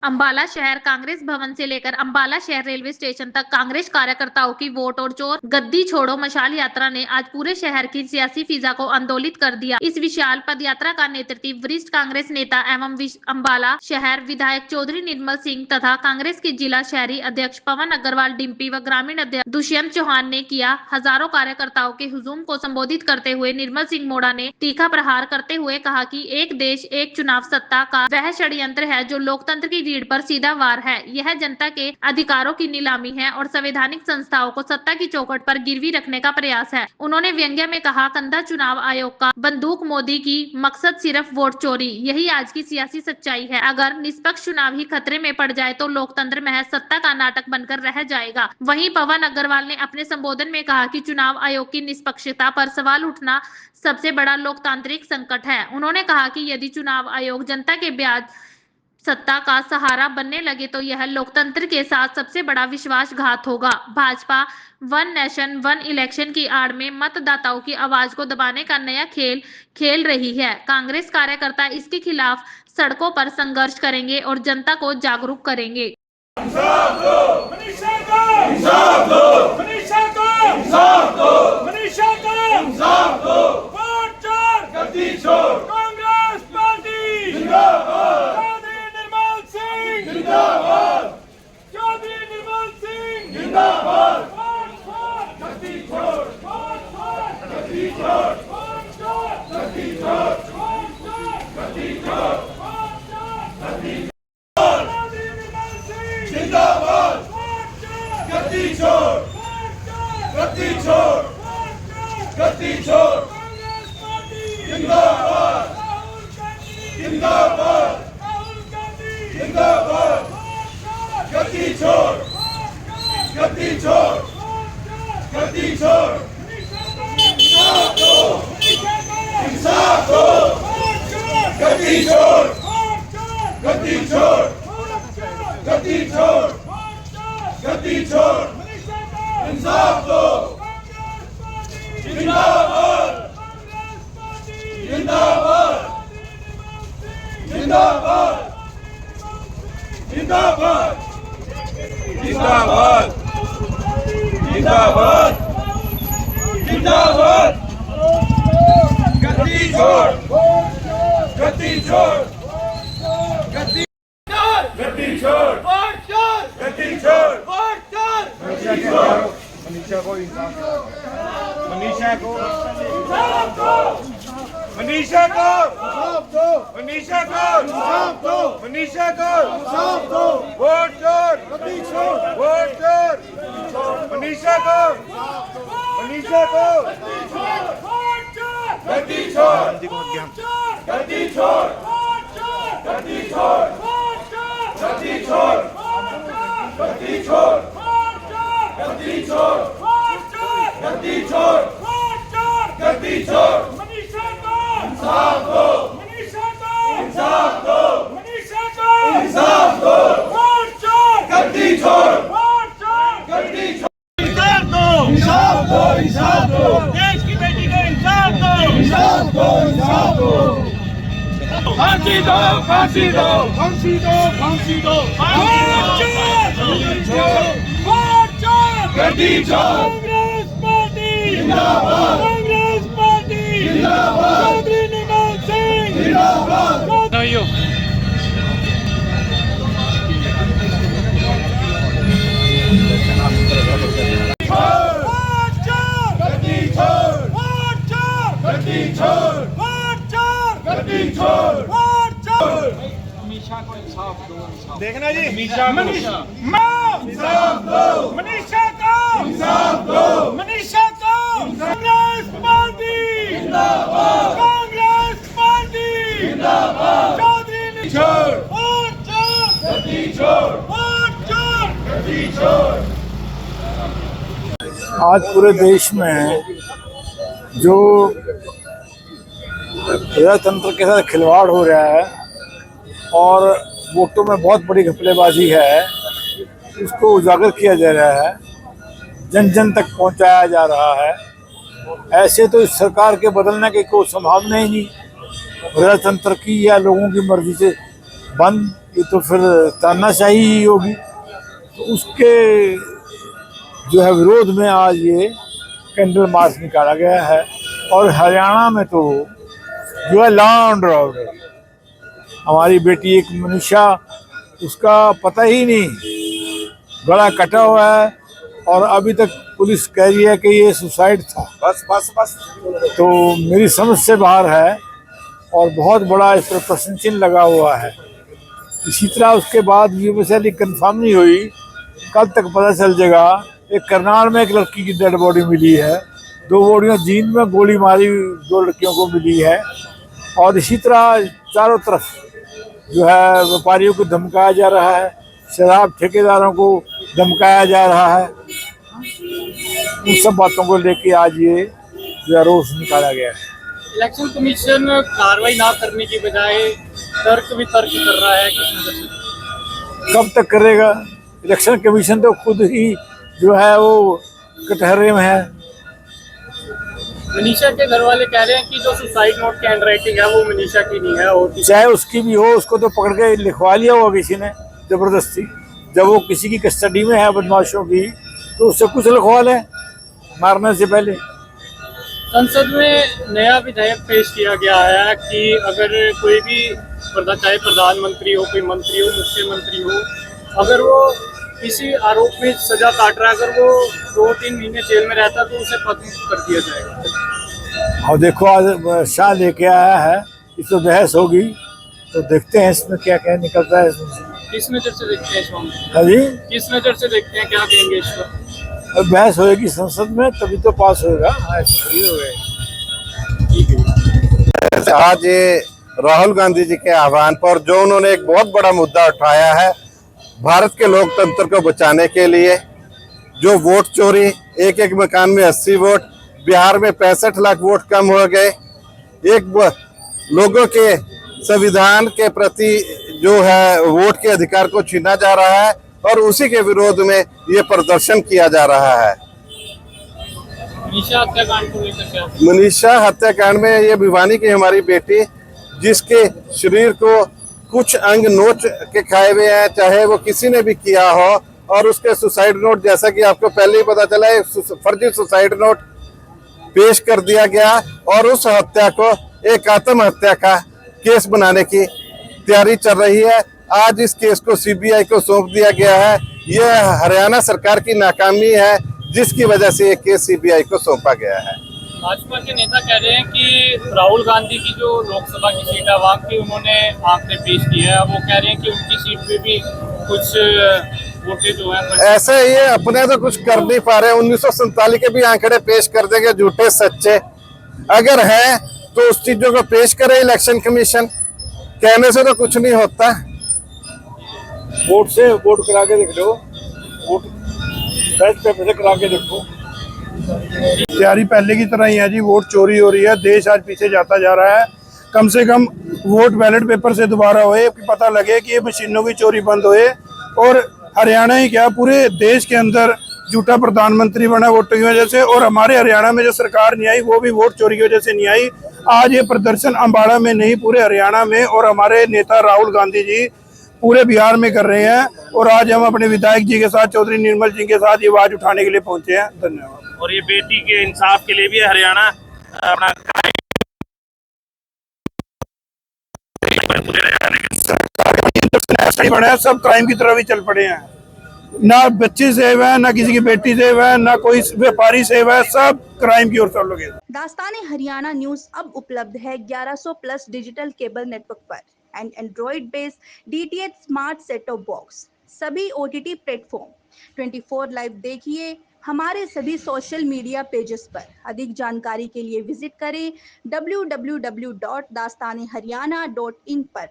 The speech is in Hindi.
अंबाला शहर कांग्रेस भवन से लेकर अंबाला शहर रेलवे स्टेशन तक कांग्रेस कार्यकर्ताओं की वोट और चोर गद्दी छोड़ो मशाल यात्रा ने आज पूरे शहर की सियासी फिजा को आंदोलित कर दिया। इस विशाल पदयात्रा का नेतृत्व वरिष्ठ कांग्रेस नेता एवं अंबाला शहर विधायक चौधरी निर्मल सिंह तथा कांग्रेस के जिला शहरी अध्यक्ष पवन अग्रवाल डिम्पी व ग्रामीण अध्यक्ष दुष्यंत चौहान ने किया। हजारों कार्यकर्ताओं के हुजूम को संबोधित करते हुए निर्मल सिंह मोड़ा ने तीखा प्रहार करते हुए कहा कि एक देश एक चुनाव सत्ता का वह षड्यंत्र है जो लोकतंत्र की रीढ़ पर सीधा वार है। यह जनता के अधिकारों की नीलामी है और संवैधानिक संस्थाओं को सत्ता की चौखट पर गिरवी रखने का प्रयास है। उन्होंने व्यंग्य में कहा, कंधा चुनाव आयोग का बंदूक मोदी की मकसद सिर्फ वोट चोरी, यही आज की सियासी सच्चाई है। अगर निष्पक्ष चुनाव ही खतरे में पड़ जाए तो लोकतंत्र महज सत्ता का नाटक बनकर रह जाएगा। वहीं पवन अग्रवाल ने अपने संबोधन में कहा कि चुनाव आयोग की निष्पक्षता पर सवाल उठना सबसे बड़ा लोकतांत्रिक संकट है। उन्होंने कहा कि यदि चुनाव आयोग जनता के ब्याज सत्ता का सहारा बनने लगे तो यह लोकतंत्र के साथ सबसे बड़ा विश्वासघात होगा। Bhajpa one nation one election की आड़ में मतदाताओं की आवाज को दबाने का नया खेल खेल रही है। कांग्रेस कार्यकर्ता इसके खिलाफ सड़कों पर संघर्ष करेंगे और जनता को जागरूक करेंगे। इंसाफ दो, मनीषा को इंसाफ दो, मनीषा को इंसाफ दो, मनीषा को इंसाफ दो, वोट चोर गद्दी छोड़, कांग्रेस पार्टी जिंदाबाद, चौधरी निर्मल सिंह जिंदाबाद, चौधरी निर्मल सिंह जिंदाबाद, वोट चोर गद्दी छोड़, वोट चोर गद्दी छोड़, वोट चोर गद्दी छोड़, वोट चोर गद्दी छोड़, वोट चोर गद्दी जिंदाबाद, गद्दी छोड़, गद्दी छोड़, गद्दी छोड़, जिंदाबाद, जिंदाबाद, जिंदाबाद, गद्दी छोड़, गद्दी छोड़, गद्दी छोड़, इंसाफ दो, इंसाफ दो, गद्दी छोड़, गद्दी छोड़, गद्दी छोड़, गद्दी छोड़, इंसाफ दो, जिंदाबाद, जिंदाबाद, जिंदाबाद, जिंदाबाद, जिंदाबाद, जिंदाबाद, जिंदाबाद, गद्दी छोड़, गद्दी छोड़, गद्दी गद्दी छोड़, गद्दी छोड़, मनीषा को इंसाफ दो, मनीषा को इंसाफ दो, मनीषा को इंसाफ दो, मनीषा को इंसाफ दो, मनीषा को इंसाफ दो, वोट चोर गद्दी छोड़, वोट चोर, मनीषा को, मनीषा को गद्दी छोड़, गद्दी छोड़, गद्दी छोड़, गद्दी छोड़, गद्दी छोड़, गद्दी छोड़, गद्दी छोड़, गद्दी छोड़, इंसाफ दो, इंसाफ दो, इंसाफ दो, गद्दी छोड़, गद्दी छोड़, इंसाफ दो, इंसाफ दो, इंसाफ दो, देश की बेटी को इंसाफ दो, इंसाफ दो, इंसाफ दो, फांसी दो, फांसी दो, फांसी दो, फांसी दो, गद्दी छोड़, कांग्रेस पार्टी जिंदाबाद, कांग्रेस पार्टी जिंदाबाद, चौधरी निर्मल सिंह जिंदाबाद, गद्दी छोड़, गद्दी छोड़, गद्दी छोड़, मनीषा को इंसाफ दो, देखना जी, मनीषा इंसाफ दो, मनीषा को इंसाफ दो, मनीषा को, कांग्रेस पार्टी जिंदाबाद, कांग्रेस पार्टी जिंदाबाद, चौधरी छोड़, वोट चोर गद्दी छोड़, वोट चोर गद्दी छोड़। आज पूरे देश में जो प्रजातंत्र के साथ खिलवाड़ हो रहा है और वोटों में बहुत बड़ी घपलेबाजी है, उसको उजागर किया जा रहा है, जन जन तक पहुंचाया जा रहा है। ऐसे तो इस सरकार के बदलने की कोई संभावना ही नहीं। प्रजातंत्र की या लोगों की मर्जी से बंद ये तो फिर तानाशाही ही होगी। तो उसके जो है विरोध में आज ये कैंडल मार्च निकाला गया है। और हरियाणा में तो जो है लॉ एंड ऑर्डर, हमारी बेटी एक मनीषा, उसका पता ही नहीं, गला कटा हुआ है और अभी तक पुलिस कह रही है कि ये सुसाइड था। बस बस बस, तो मेरी समझ से बाहर है और बहुत बड़ा इस पर प्रश्न चिन्ह लगा हुआ है। इसी तरह उसके बाद ये वैसे कंफर्म नहीं हुई, कल तक पता चल जाएगा। एक करनाल में एक लड़की की डेड बॉडी मिली है, 2 बॉडियां जींद में गोली मारी 2 लड़कियों को मिली है। और इसी तरह चारों तरफ जो है व्यापारियों को धमकाया जा रहा है, शराब ठेकेदारों को धमकाया जा रहा है। उन सब बातों को लेके आज ये जो है रोष निकाला गया है। इलेक्शन कमीशन कार्रवाई ना करने की बजाय तर्क वितर्क कर रहा है, किस नजर से? कब तक करेगा? इलेक्शन कमीशन तो खुद ही जो है वो कटहरे में है। मनीषा के घर वाले कह रहे हैं कि जो सुसाइड नोट की हैंडराइटिंग है वो मनीषा की नहीं है, और चाहे उसकी भी हो, उसको तो पकड़ के लिखवा लिया होगा किसी ने जबरदस्ती। जब वो किसी की कस्टडी में है बदमाशों की, तो उससे कुछ लिखवा ले मारने से पहले। संसद में नया विधेयक पेश किया गया है कि अगर कोई भी चाहे प्रधानमंत्री हो, कोई मंत्री हो, मुख्यमंत्री हो, अगर वो किसी आरोप में सजा काट रहा है, अगर वो 2-3 महीने जेल में रहता तो उसे पदमुक्त कर दिया जाएगा। और देखो आज शाह लेके आया है, इस पर बहस होगी, तो देखते हैं इसमें क्या क्या निकलता है इसमें से। किस नजर से देखते हैं इसमें? हाँ जी, किस नजर से देखते हैं, क्या कहेंगे इस पर? और बहस होएगी संसद में तभी तो पास होएगा। ऐसे थोड़ी होगा। आज ये राहुल गांधी जी के आह्वान पर जो उन्होंने एक बहुत बड़ा मुद्दा उठाया है, भारत के लोकतंत्र को बचाने के लिए, जो वोट चोरी, एक मकान में 80 वोट, बिहार में 65 लाख वोट कम हो गए, लोगों के संविधान के प्रति जो है वोट के अधिकार को छीना जा रहा है, और उसी के विरोध में ये प्रदर्शन किया जा रहा है। मनीषा हत्याकांड को लेकर क्या? मनीषा हत्याकांड में ये भिवानी की हमारी बेटी, जिसके शरीर को कुछ अंग नोच के खाए हुए हैं, चाहे वो किसी ने भी किया हो, और उसके सुसाइड नोट, जैसा कि आपको पहले ही पता चला, एक फर्जी सुसाइड नोट पेश कर दिया गया और उस हत्या को एक आत्महत्या का केस बनाने की तैयारी चल रही है। आज इस केस को सीबीआई को सौंप दिया गया है। यह हरियाणा सरकार की नाकामी है, जिसकी वजह से ये केस सीबीआई को सौंपा गया है। भाजपा के नेता कह रहे हैं कि राहुल गांधी की जो लोकसभा की सीट है वहाँ की उन्होंने आंकड़े पेश किए हैं। वो कह रहे हैं कि उनकी सीट पे भी कुछ वोटें जो है ऐसे ये अपने तो कुछ कर नहीं पा रहे। 1947 के भी आंकड़े पेश कर देंगे, झूठे सच्चे अगर है तो उस चीजों को पेश करे इलेक्शन कमीशन। कहने से तो कुछ नहीं होता। वोट से वोट करा के देख लो, वोट बैलेट पेपर से करा के देखो। तैयारी पहले की तरह ही है जी। वोट चोरी हो रही है, देश आज पीछे जाता जा रहा है। कम से कम वोट बैलेट पेपर से दोबारा होए, पता लगे कि ये मशीनों की चोरी बंद होए। और हरियाणा ही क्या, पूरे देश के अंदर झूठा प्रधानमंत्री बना वोटों की वजह से। और हमारे हरियाणा में जो सरकार नहीं आई वो भी वोट चोरी की वजह से नहीं आई। आज ये प्रदर्शन अम्बाड़ा में नहीं, पूरे हरियाणा में, और हमारे नेता राहुल गांधी जी पूरे बिहार में कर रहे हैं। और आज हम अपने विधायक जी के साथ, चौधरी निर्मल जी के साथ ये आवाज उठाने के लिए पहुंचे हैं। धन्यवाद। और ये बेटी के इंसाफ के लिए भी हरियाणा अपना बड़ा, सब क्राइम की तरफ ही चल पड़े हैं। ना बच्चे सेव है, ना किसी की बेटी सेव है, ना कोई व्यापारी सेव है, सब क्राइम की ओर सब लोग हैं। दास्ताने हरियाणा न्यूज अब उपलब्ध है 1100+ डिजिटल केबल नेटवर्क पर and Android based DTH smart set top box, सभी OTT प्लेटफॉर्म। 24 लाइव देखिए हमारे सभी सोशल मीडिया पेजेस पर। अधिक जानकारी के लिए विजिट करें www.dastaneharyana.in पर।